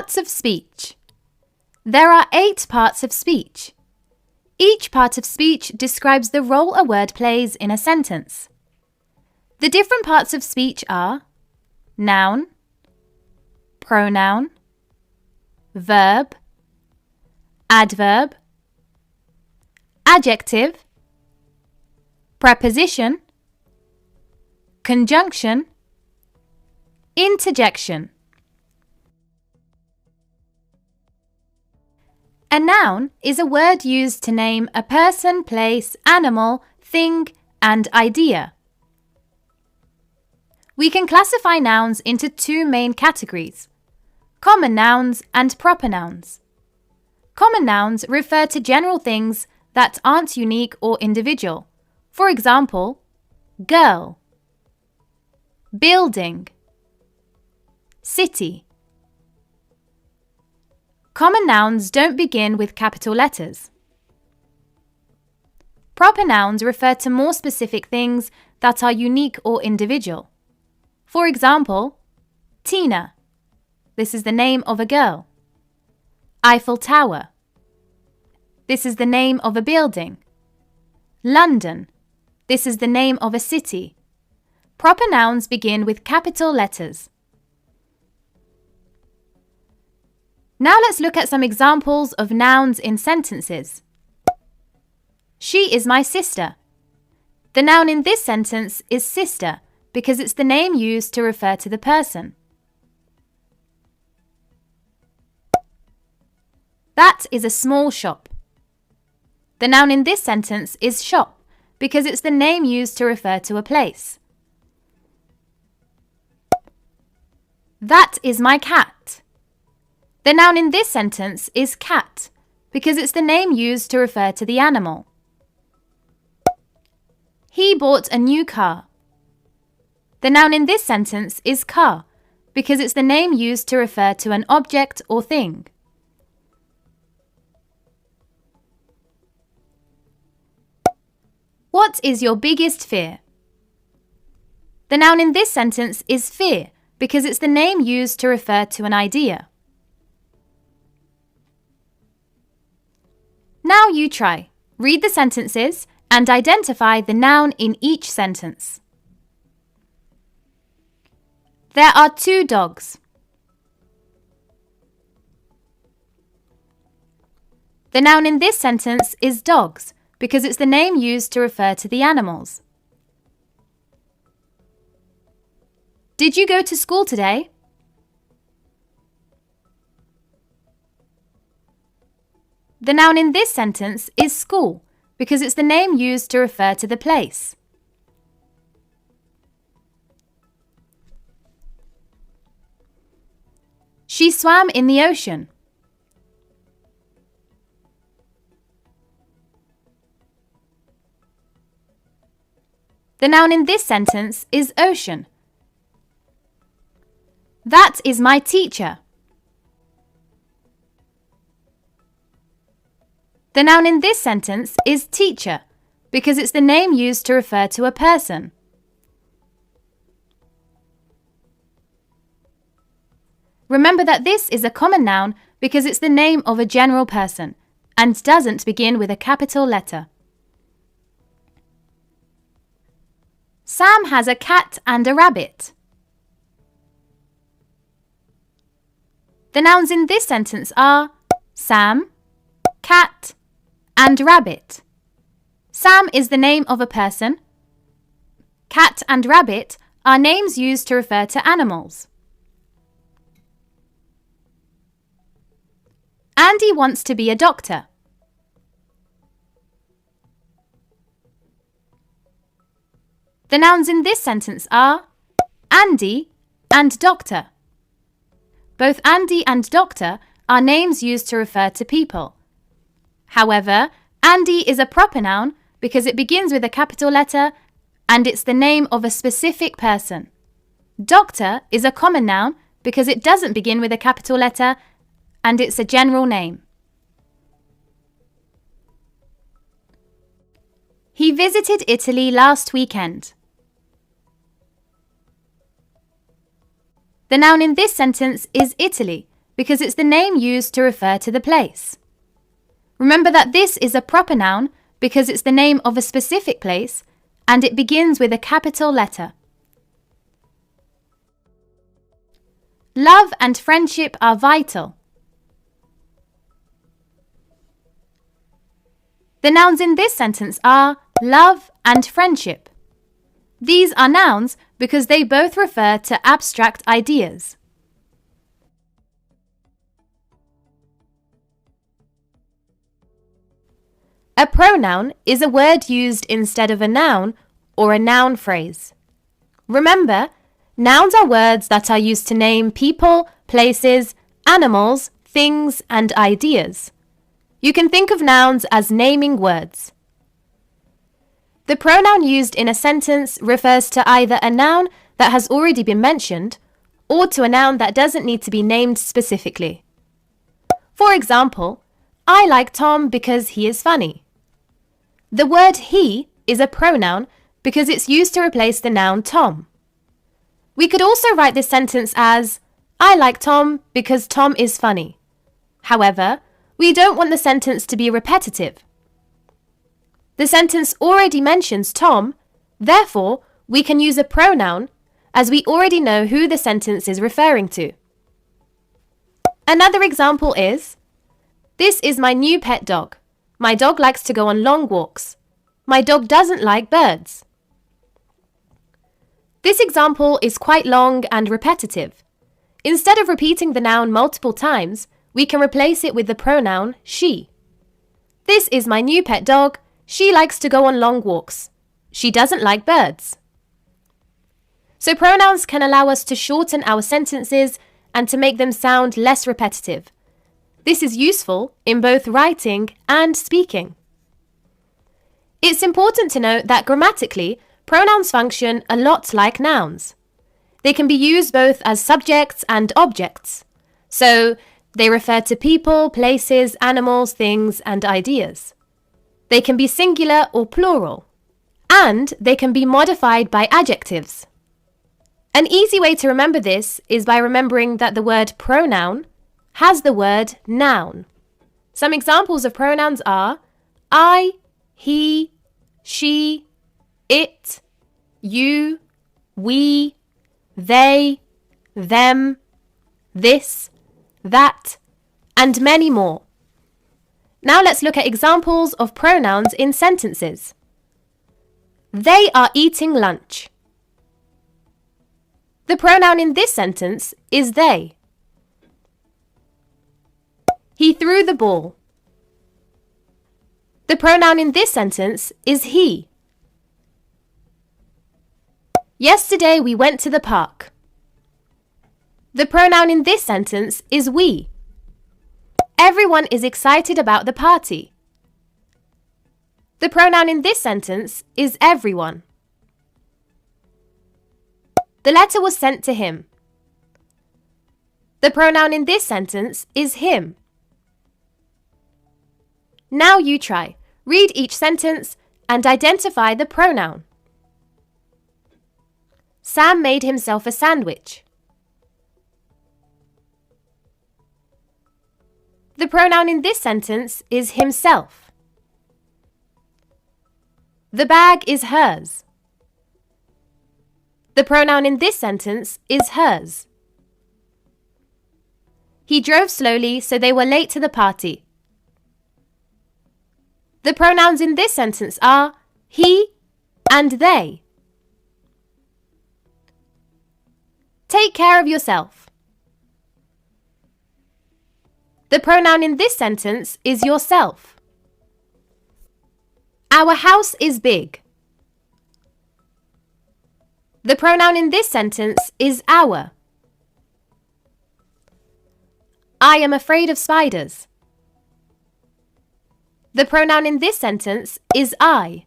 Parts of speech. There are 8 parts of speech. Each part of speech describes the role a word plays in a sentence. The different parts of speech are noun, pronoun, verb, adverb, adjective, preposition, conjunction, interjection. A noun is a word used to name a person, place, animal, thing, and idea. We can classify nouns into 2 main categories: common nouns and proper nouns. Common nouns refer to general things that aren't unique or individual. For example, girl, building, city. Common nouns don't begin with capital letters. Proper nouns refer to more specific things that are unique or individual. For example, Tina. This is the name of a girl. Eiffel Tower. This is the name of a building. London. This is the name of a city. Proper nouns begin with capital letters. Now let's look at some examples of nouns in sentences. She is my sister. The noun in this sentence is sister because it's the name used to refer to the person. That is a small shop. The noun in this sentence is shop because it's the name used to refer to a place. That is my cat. The noun in this sentence is cat because it's the name used to refer to the animal. He bought a new car. The noun in this sentence is car because it's the name used to refer to an object or thing. What is your biggest fear? The noun in this sentence is fear because it's the name used to refer to an idea. Now you try. Read the sentences and identify the noun in each sentence. There are 2 dogs. The noun in this sentence is dogs because it's the name used to refer to the animals. Did you go to school today? The noun in this sentence is school because it's the name used to refer to the place. She swam in the ocean. The noun in this sentence is ocean. That is my teacher. The noun in this sentence is teacher because it's the name used to refer to a person. Remember that this is a common noun because it's the name of a general person and doesn't begin with a capital letter. Sam has a cat and a rabbit. The nouns in this sentence are Sam, cat, and rabbit. Sam is the name of a person. Cat and rabbit are names used to refer to animals. Andy wants to be a doctor. The nouns in this sentence are Andy and doctor. Both Andy and doctor are names used to refer to people. However, Andy is a proper noun because it begins with a capital letter and it's the name of a specific person. Doctor is a common noun because it doesn't begin with a capital letter and it's a general name. He visited Italy last weekend. The noun in this sentence is Italy because it's the name used to refer to the place. Remember that this is a proper noun because it's the name of a specific place and it begins with a capital letter. Love and friendship are vital. The nouns in this sentence are love and friendship. These are nouns because they both refer to abstract ideas. A pronoun is a word used instead of a noun or a noun phrase. Remember, nouns are words that are used to name people, places, animals, things, and ideas. You can think of nouns as naming words. The pronoun used in a sentence refers to either a noun that has already been mentioned or to a noun that doesn't need to be named specifically. For example, I like Tom because he is funny. The word he is a pronoun because it's used to replace the noun Tom. We could also write this sentence as, I like Tom because Tom is funny. However, we don't want the sentence to be repetitive. The sentence already mentions Tom, therefore, we can use a pronoun as we already know who the sentence is referring to. Another example is, this is my new pet dog. My dog likes to go on long walks. My dog doesn't like birds. This example is quite long and repetitive. Instead of repeating the noun multiple times, we can replace it with the pronoun she. This is my new pet dog. She likes to go on long walks. She doesn't like birds. So pronouns can allow us to shorten our sentences and to make them sound less repetitive. This is useful in both writing and speaking. It's important to note that grammatically, pronouns function a lot like nouns. They can be used both as subjects and objects. So, they refer to people, places, animals, things, and ideas. They can be singular or plural. And they can be modified by adjectives. An easy way to remember this is by remembering that the word pronoun has the word noun. Some examples of pronouns are I, he, she, it, you, we, they, them, this, that, and many more. Now let's look at examples of pronouns in sentences. They are eating lunch. The pronoun in this sentence is they. He threw the ball. The pronoun in this sentence is he. Yesterday we went to the park. The pronoun in this sentence is we. Everyone is excited about the party. The pronoun in this sentence is everyone. The letter was sent to him. The pronoun in this sentence is him. Now you try. Read each sentence and identify the pronoun. Sam made himself a sandwich. The pronoun in this sentence is himself. The bag is hers. The pronoun in this sentence is hers. He drove slowly, so they were late to the party. The pronouns in this sentence are he and they. Take care of yourself. The pronoun in this sentence is yourself. Our house is big. The pronoun in this sentence is our. I am afraid of spiders. The pronoun in this sentence is I.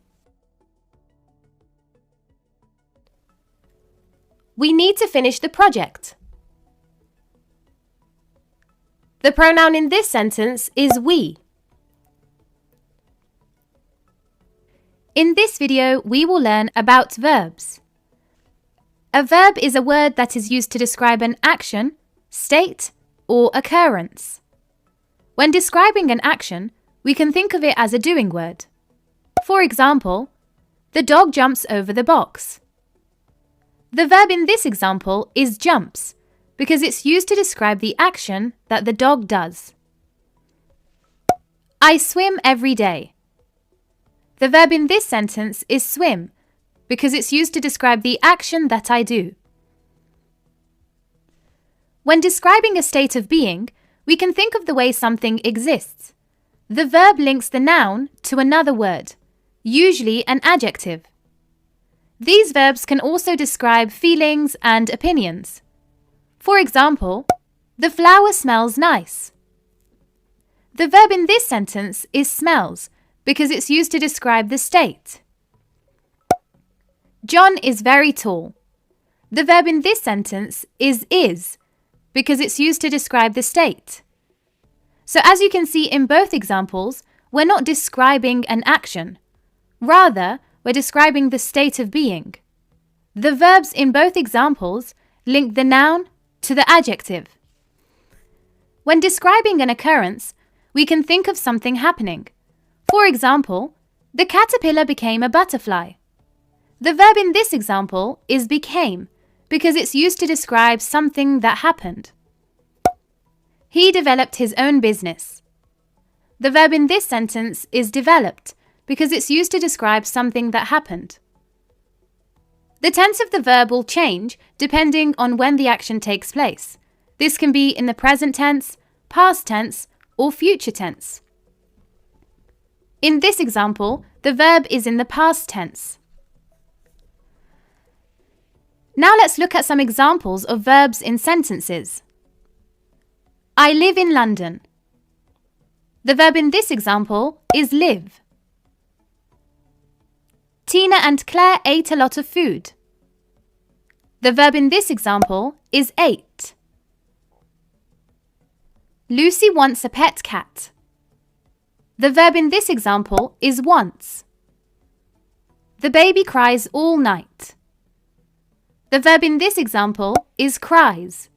We need to finish the project. The pronoun in this sentence is we. In this video, we will learn about verbs. A verb is a word that is used to describe an action, state, or occurrence. When describing an action, we can think of it as a doing word. For example, the dog jumps over the box. The verb in this example is jumps because it's used to describe the action that the dog does. I swim every day. The verb in this sentence is swim because it's used to describe the action that I do. When describing a state of being, we can think of the way something exists. The verb links the noun to another word, usually an adjective. These verbs can also describe feelings and opinions. For example, the flower smells nice. The verb in this sentence is smells because it's used to describe the state. John is very tall. The verb in this sentence is because it's used to describe the state. So as you can see in both examples, we're not describing an action. Rather, we're describing the state of being. The verbs in both examples link the noun to the adjective. When describing an occurrence, we can think of something happening. For example, the caterpillar became a butterfly. The verb in this example is became because it's used to describe something that happened. He developed his own business. The verb in this sentence is developed because it's used to describe something that happened. The tense of the verb will change depending on when the action takes place. This can be in the present tense, past tense, or future tense. In this example, the verb is in the past tense. Now let's look at some examples of verbs in sentences. I live in London. The verb in this example is live. Tina and Claire ate a lot of food. The verb in this example is ate. Lucy wants a pet cat. The verb in this example is wants. The baby cries all night. The verb in this example is cries.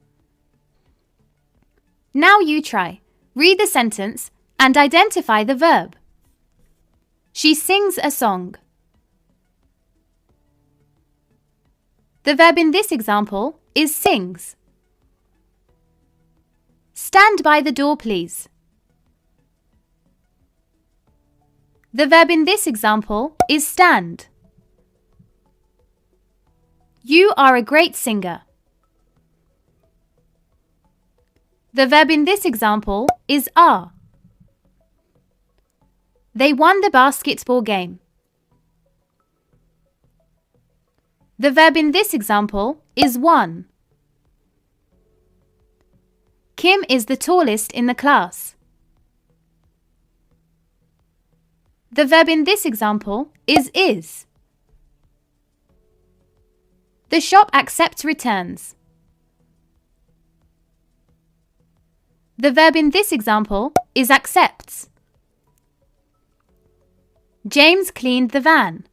Now you try. Read the sentence and identify the verb. She sings a song. The verb in this example is sings. Stand by the door, please. The verb in this example is stand. You are a great singer. The verb in this example is are. They won the basketball game. The verb in this example is won. Kim is the tallest in the class. The verb in this example is. The shop accepts returns. The verb in this example is accepts. James cleaned the van.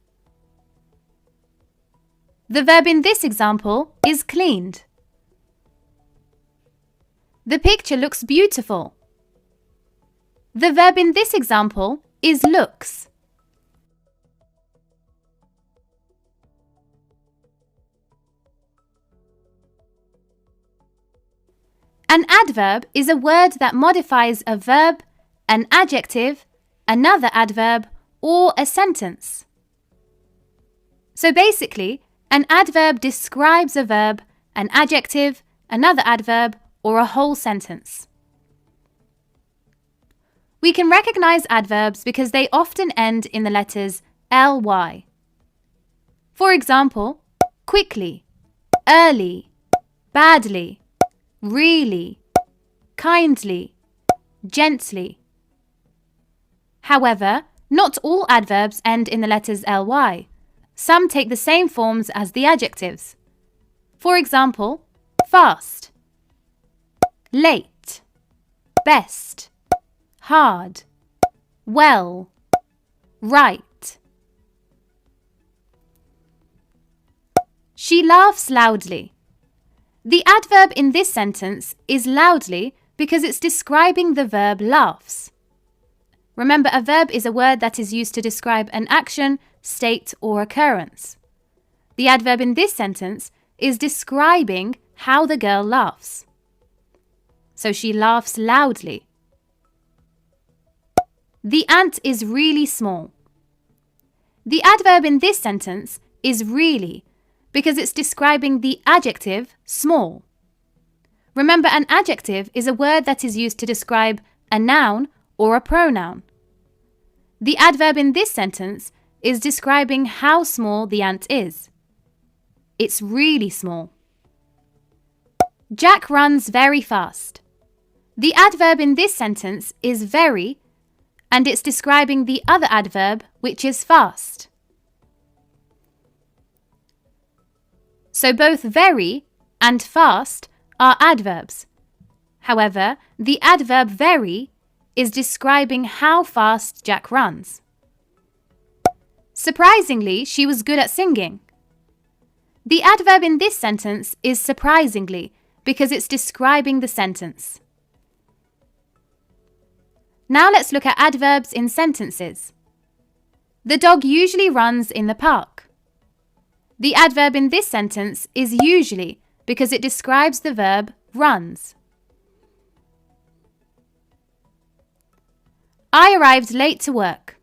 The verb in this example is cleaned. The picture looks beautiful. The verb in this example is looks. An adverb is a word that modifies a verb, an adjective, another adverb, or a sentence. So basically, an adverb describes a verb, an adjective, another adverb, or a whole sentence. We can recognize adverbs because they often end in the letters ly. For example, quickly, early, badly, really, kindly, gently. However, not all adverbs end in the letters ly. Some take the same forms as the adjectives. For example, fast, late, best, hard, well, right. She laughs loudly. The adverb in this sentence is loudly because it's describing the verb laughs. Remember, a verb is a word that is used to describe an action, state, or occurrence. The adverb in this sentence is describing how the girl laughs. So she laughs loudly. The ant is really small. The adverb in this sentence is really because it's describing the adjective small. Remember, an adjective is a word that is used to describe a noun or a pronoun. The adverb in this sentence is describing how small the ant is. It's really small. Jack runs very fast. The adverb in this sentence is very, and it's describing the other adverb, which is fast. So both very and fast are adverbs. However, the adverb very is describing how fast Jack runs. Surprisingly, she was good at singing. The adverb in this sentence is surprisingly because it's describing the sentence. Now let's look at adverbs in sentences. The dog usually runs in the park. The adverb in this sentence is usually because it describes the verb runs. I arrived late to work.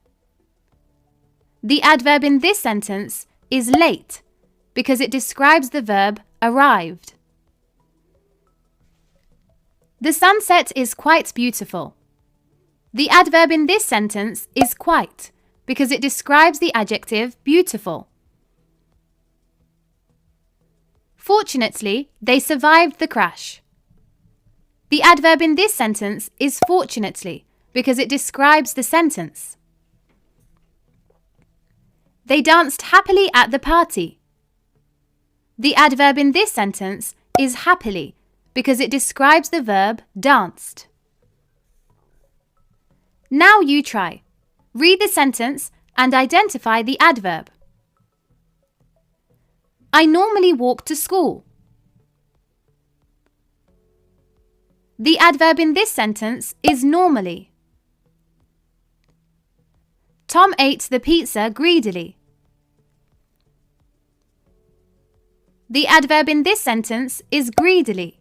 The adverb in this sentence is late because it describes the verb arrived. The sunset is quite beautiful. The adverb in this sentence is quite because it describes the adjective beautiful. Fortunately, they survived the crash. The adverb in this sentence is fortunately because it describes the sentence. They danced happily at the party. The adverb in this sentence is happily because it describes the verb danced. Now you try. Read the sentence and identify the adverb. I normally walk to school. The adverb in this sentence is normally. Tom ate the pizza greedily. The adverb in this sentence is greedily.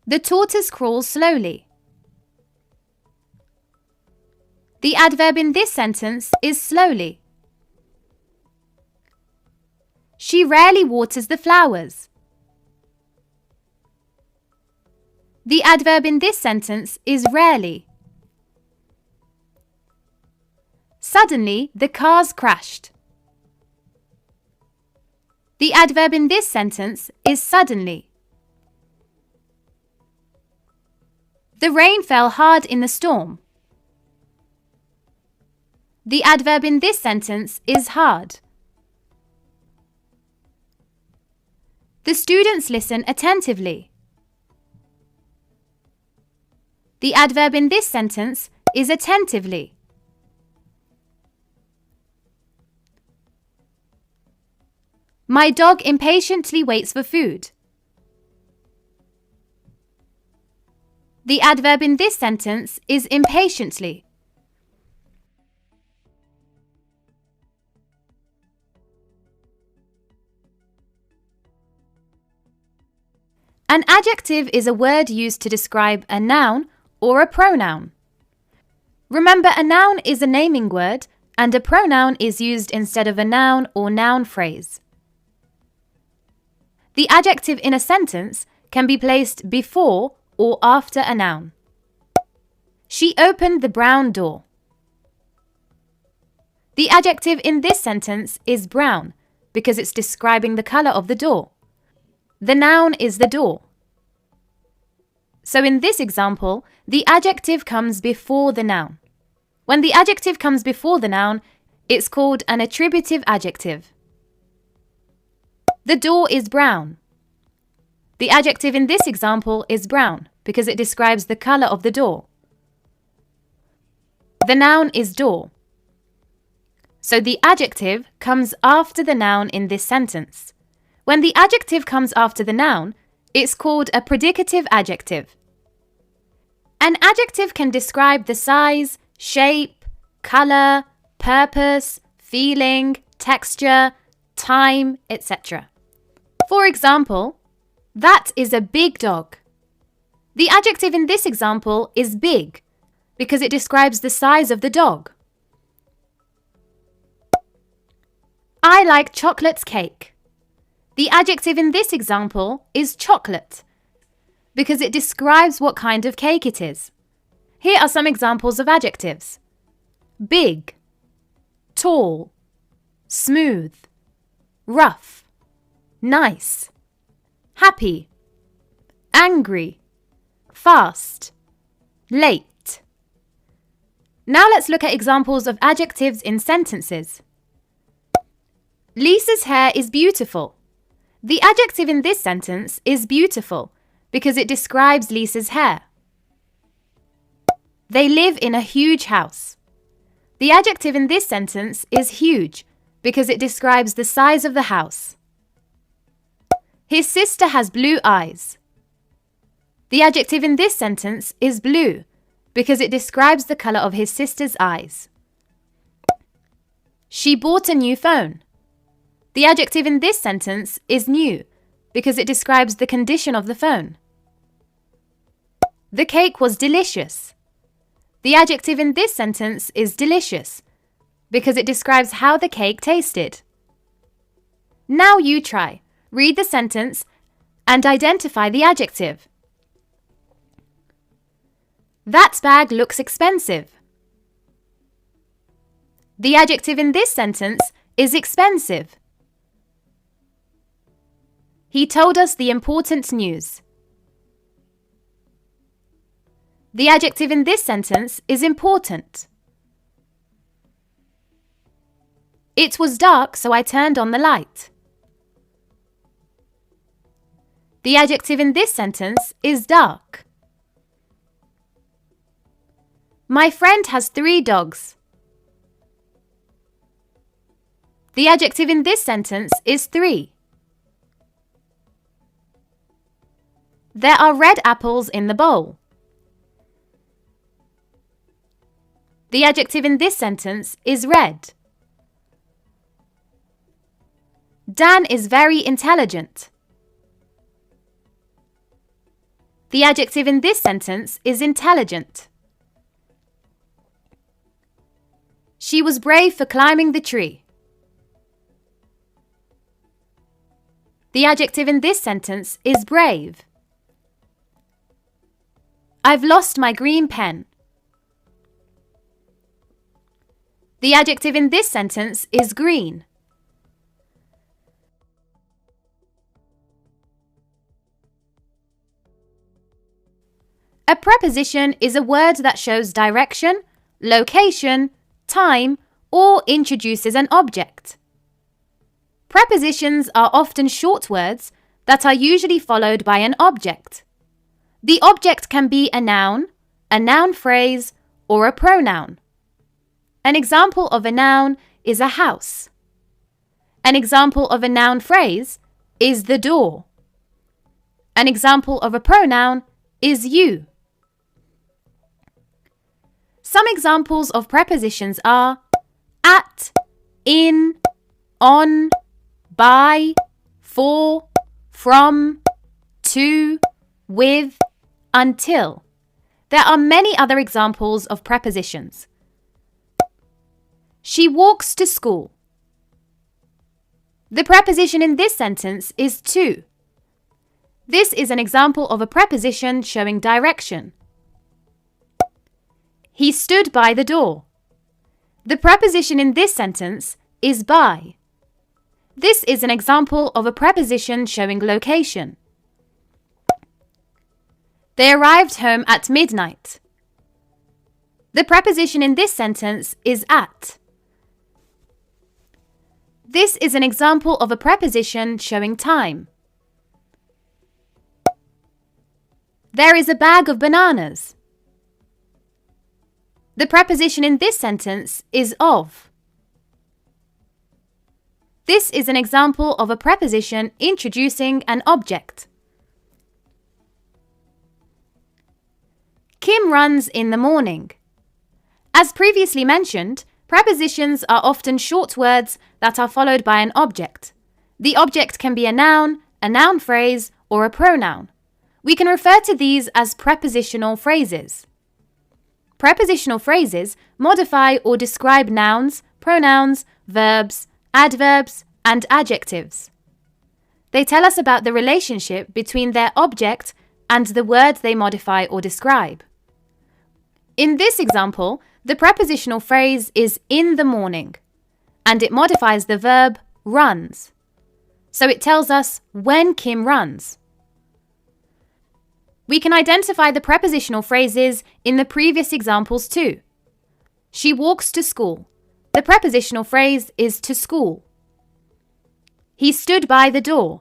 The tortoise crawls slowly. The adverb in this sentence is slowly. She rarely waters the flowers. The adverb in this sentence is rarely. Suddenly, the cars crashed. The adverb in this sentence is suddenly. The rain fell hard in the storm. The adverb in this sentence is hard. The students listen attentively. The adverb in this sentence is attentively. My dog impatiently waits for food. The adverb in this sentence is impatiently. An adjective is a word used to describe a noun or a pronoun. Remember, a noun is a naming word and a pronoun is used instead of a noun or noun phrase. The adjective in a sentence can be placed before or after a noun. She opened the brown door. The adjective in this sentence is brown because it's describing the color of the door. The noun is the door. So in this example, the adjective comes before the noun. When the adjective comes before the noun, it's called an attributive adjective. The door is brown. The adjective in this example is brown because it describes the color of the door. The noun is door. So the adjective comes after the noun in this sentence. When the adjective comes after the noun, It's called a predicative adjective. An adjective can describe the size, shape, color, purpose, feeling, texture, time, etc. For example, that is a big dog. The adjective in this example is big because it describes the size of the dog. I like chocolate cake. The adjective in this example is chocolate because it describes what kind of cake it is. Here are some examples of adjectives: big, tall, smooth, rough, nice, happy, angry, fast, late. Now let's look at examples of adjectives in sentences. Lisa's hair is beautiful. The adjective in this sentence is beautiful because it describes Lisa's hair. They live in a huge house. The adjective in this sentence is huge because it describes the size of the house. His sister has blue eyes. The adjective in this sentence is blue because it describes the color of his sister's eyes. She bought a new phone. The adjective in this sentence is new because it describes the condition of the phone. The cake was delicious. The adjective in this sentence is delicious because it describes how the cake tasted. Now you try. Read the sentence and identify the adjective. That bag looks expensive. The adjective in this sentence is expensive. He told us the important news. The adjective in this sentence is important. It was dark, so I turned on the light. The adjective in this sentence is dark. My friend has 3 dogs. The adjective in this sentence is 3. There are red apples in the bowl. The adjective in this sentence is red. Dan is very intelligent. The adjective in this sentence is intelligent. She was brave for climbing the tree. The adjective in this sentence is brave. I've lost my green pen. The adjective in this sentence is green. A preposition is a word that shows direction, location, time, or introduces an object. Prepositions are often short words that are usually followed by an object. The object can be a noun phrase, or a pronoun. An example of a noun is a house. An example of a noun phrase is the door. An example of a pronoun is you. Some examples of prepositions are at, in, on, by, for, from, to, with, until. There are many other examples of prepositions. She walks to school. The preposition in this sentence is to. This is an example of a preposition showing direction. He stood by the door. The preposition in this sentence is by. This is an example of a preposition showing location. They arrived home at midnight. The preposition in this sentence is at. This is an example of a preposition showing time. There is a bag of bananas. The preposition in this sentence is of. This is an example of a preposition introducing an object. Kim runs in the morning. As previously mentioned, prepositions are often short words that are followed by an object. The object can be a noun phrase, or a pronoun. We can refer to these as prepositional phrases. Prepositional phrases modify or describe nouns, pronouns, verbs, adverbs, and adjectives. They tell us about the relationship between their object and the word they modify or describe. In this example, the prepositional phrase is in the morning, and it modifies the verb runs. So it tells us when Kim runs. We can identify the prepositional phrases in the previous examples too. She walks to school. The prepositional phrase is to school. He stood by the door.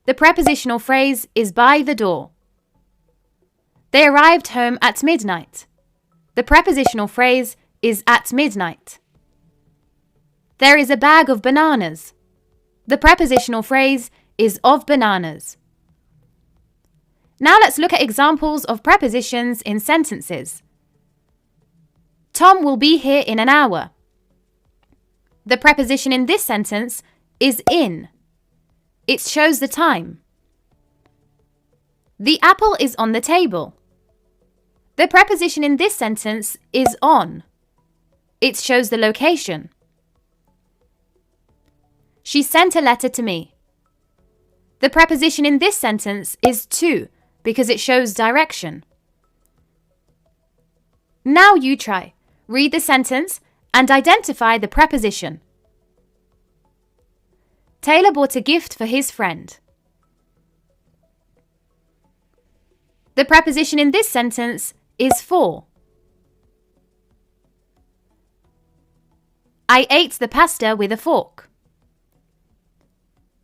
The prepositional phrase is by the door. They arrived home at midnight. The prepositional phrase is at midnight. There is a bag of bananas. The prepositional phrase is of bananas. Now let's look at examples of prepositions in sentences. Tom will be here in an hour. The preposition in this sentence is in. It shows the time. The apple is on the table. The preposition in this sentence is on. It shows the location. She sent a letter to me. The preposition in this sentence is to, because it shows direction. Now you try. Read the sentence and identify the preposition. Taylor bought a gift for his friend. The preposition in this sentence is for. I ate the pasta with a fork.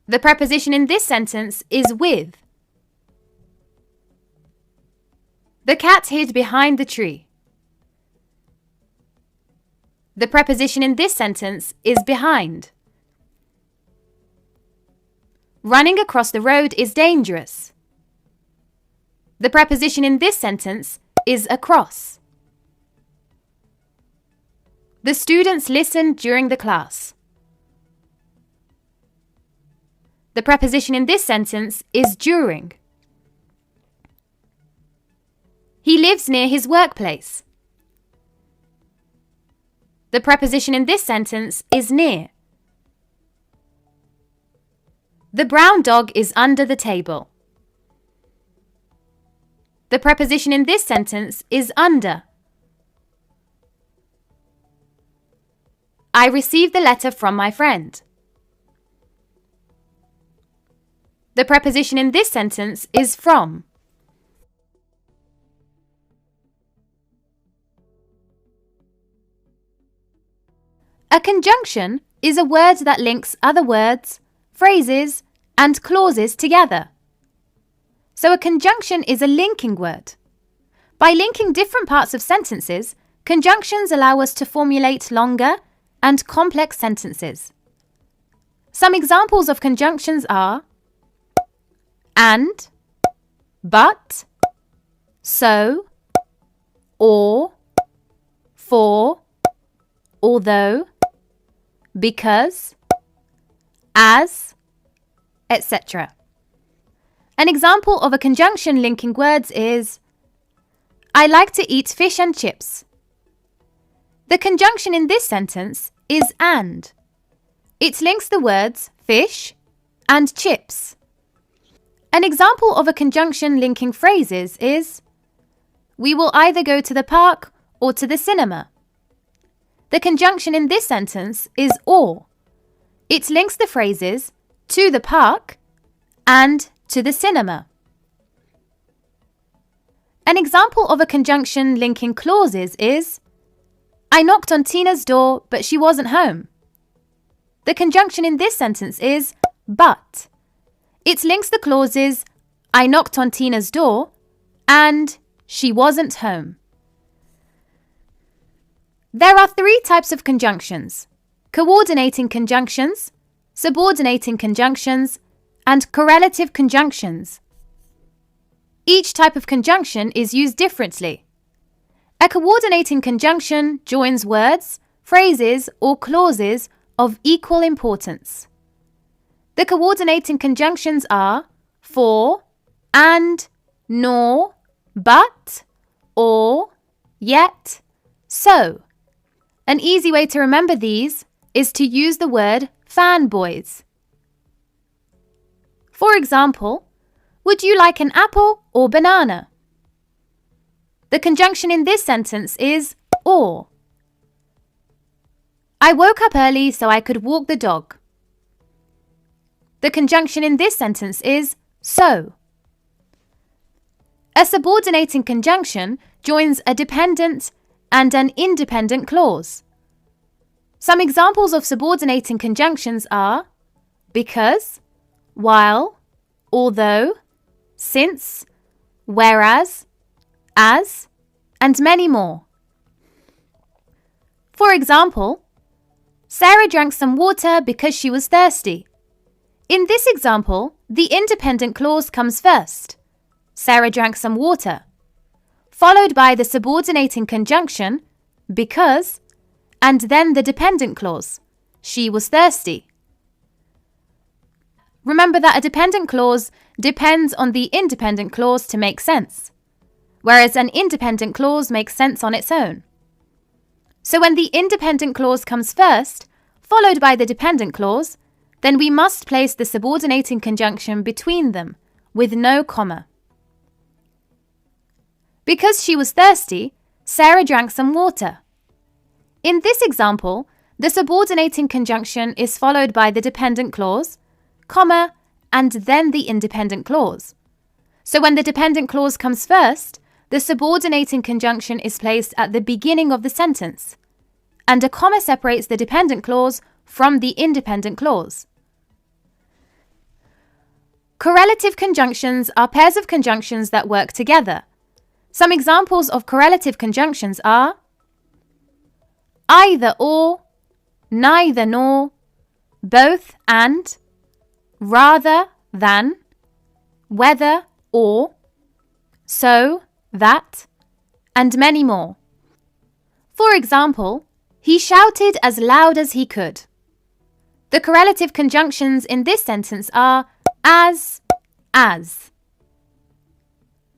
The preposition in this sentence is with. The cat hid behind the tree. The preposition in this sentence is behind. Running across the road is dangerous. The preposition in this sentence is across. The students listened during the class. The preposition in this sentence is during. He lives near his workplace. The preposition in this sentence is near. The brown dog is under the table. The preposition in this sentence is under. I received the letter from my friend. The preposition in this sentence is from. A conjunction is a word that links other words, phrases, and clauses together. So a conjunction is a linking word. By linking different parts of sentences, conjunctions allow us to formulate longer and complex sentences. Some examples of conjunctions are and, but, so, or, for, although, because, as, etc. An example of a conjunction linking words is I like to eat fish and chips. The conjunction in this sentence is and. It links the words fish and chips. An example of a conjunction linking phrases is we will either go to the park or to the cinema. The conjunction in this sentence is or. It links the phrases to the park and to the cinema. An example of a conjunction linking clauses is I knocked on Tina's door, but she wasn't home. The conjunction in this sentence is but. It links the clauses I knocked on Tina's door and she wasn't home. There are 3 types of conjunctions: coordinating conjunctions, subordinating conjunctions, and correlative conjunctions. Each type of conjunction is used differently. A coordinating conjunction joins words, phrases, or clauses of equal importance. The coordinating conjunctions are for, and, nor, but, or, yet, so. An easy way to remember these is to use the word fanboys. For example, would you like an apple or banana? The conjunction in this sentence is or. I woke up early so I could walk the dog. The conjunction in this sentence is so. A subordinating conjunction joins a dependent and an independent clause. Some examples of subordinating conjunctions are because, while, although, since, whereas, as, and many more. For example, Sarah drank some water because she was thirsty. In this example, the independent clause comes first. Sarah drank some water, followed by the subordinating conjunction, because, and then the dependent clause, she was thirsty. Remember that a dependent clause depends on the independent clause to make sense, whereas an independent clause makes sense on its own. So when the independent clause comes first, followed by the dependent clause, then we must place the subordinating conjunction between them, with no comma. Because she was thirsty, Sarah drank some water. In this example, the subordinating conjunction is followed by the dependent clause, comma, and then the independent clause. So when the dependent clause comes first, the subordinating conjunction is placed at the beginning of the sentence, and a comma separates the dependent clause from the independent clause. Correlative conjunctions are pairs of conjunctions that work together. Some examples of correlative conjunctions are either or, neither nor, both and, rather than, whether or, so, that, and many more. For example, he shouted as loud as he could. The correlative conjunctions in this sentence are as.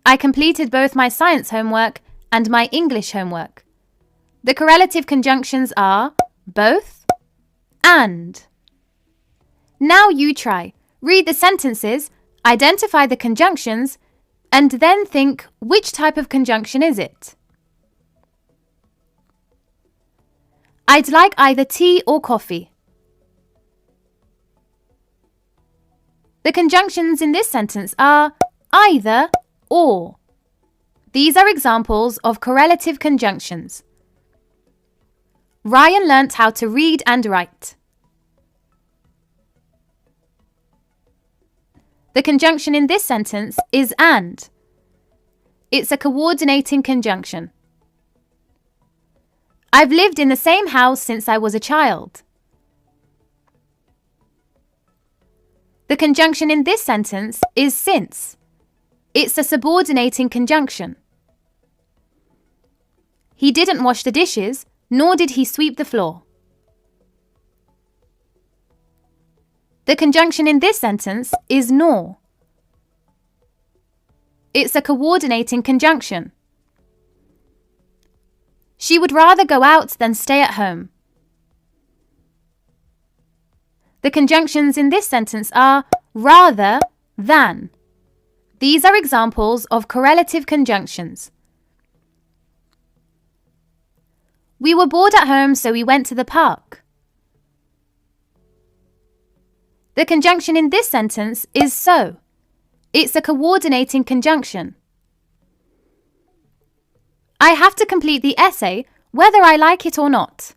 I completed both my science homework and my English homework. The correlative conjunctions are both and. Now you try. Read the sentences, identify the conjunctions, and then think which type of conjunction is it. I'd like either tea or coffee. The conjunctions in this sentence are either or. These are examples of correlative conjunctions. Ryan learnt how to read and write. The conjunction in this sentence is and. It's a coordinating conjunction. I've lived in the same house since I was a child. The conjunction in this sentence is since. It's a subordinating conjunction. He didn't wash the dishes, nor did he sweep the floor. The conjunction in this sentence is nor. It's a coordinating conjunction. She would rather go out than stay at home. The conjunctions in this sentence are rather than. These are examples of correlative conjunctions. We were bored at home, so we went to the park. The conjunction in this sentence is so. It's a coordinating conjunction. I have to complete the essay whether I like it or not.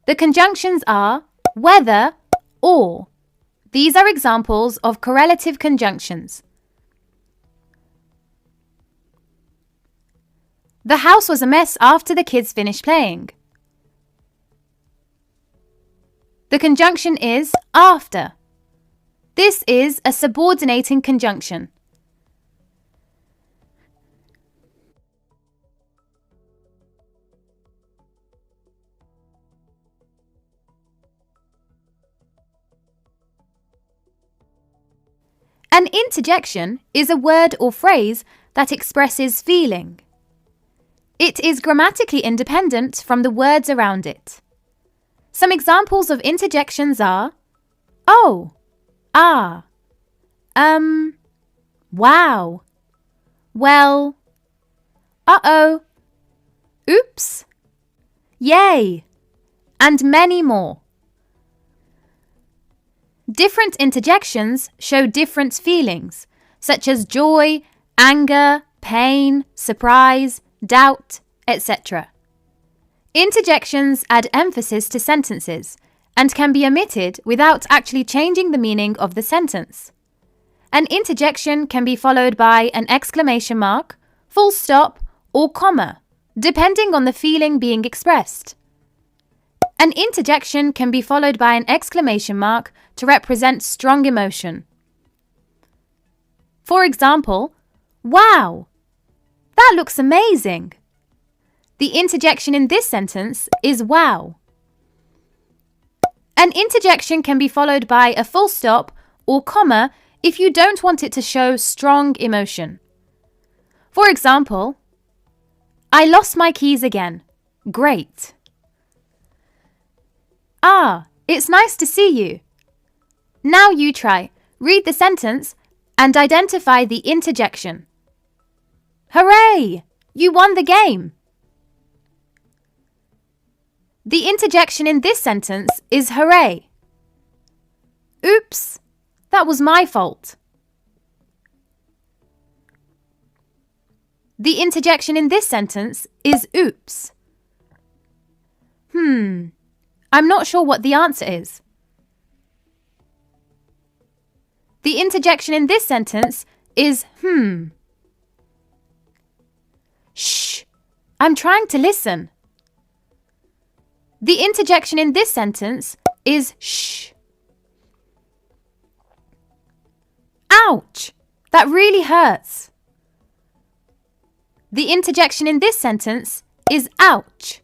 The conjunctions are whether or. These are examples of correlative conjunctions. The house was a mess after the kids finished playing. The conjunction is after. This is a subordinating conjunction. An interjection is a word or phrase that expresses feeling. It is grammatically independent from the words around it. Some examples of interjections are oh, ah, wow, well, uh-oh, oops, yay, and many more. Different interjections show different feelings, such as joy, anger, pain, surprise, doubt, etc. Interjections add emphasis to sentences and can be omitted without actually changing the meaning of the sentence. An interjection can be followed by an exclamation mark, full stop, or comma, depending on the feeling being expressed. An interjection can be followed by an exclamation mark to represent strong emotion. For example, wow, that looks amazing. The interjection in this sentence is wow. An interjection can be followed by a full stop or comma if you don't want it to show strong emotion. For example, I lost my keys again. Great. Ah, it's nice to see you. Now you try. Read the sentence and identify the interjection. Hooray! You won the game. The interjection in this sentence is hooray. Oops, that was my fault. The interjection in this sentence is oops. I'm not sure what the answer is. The interjection in this sentence is Shh, I'm trying to listen. The interjection in this sentence is shh. Ouch, that really hurts. The interjection in this sentence is ouch.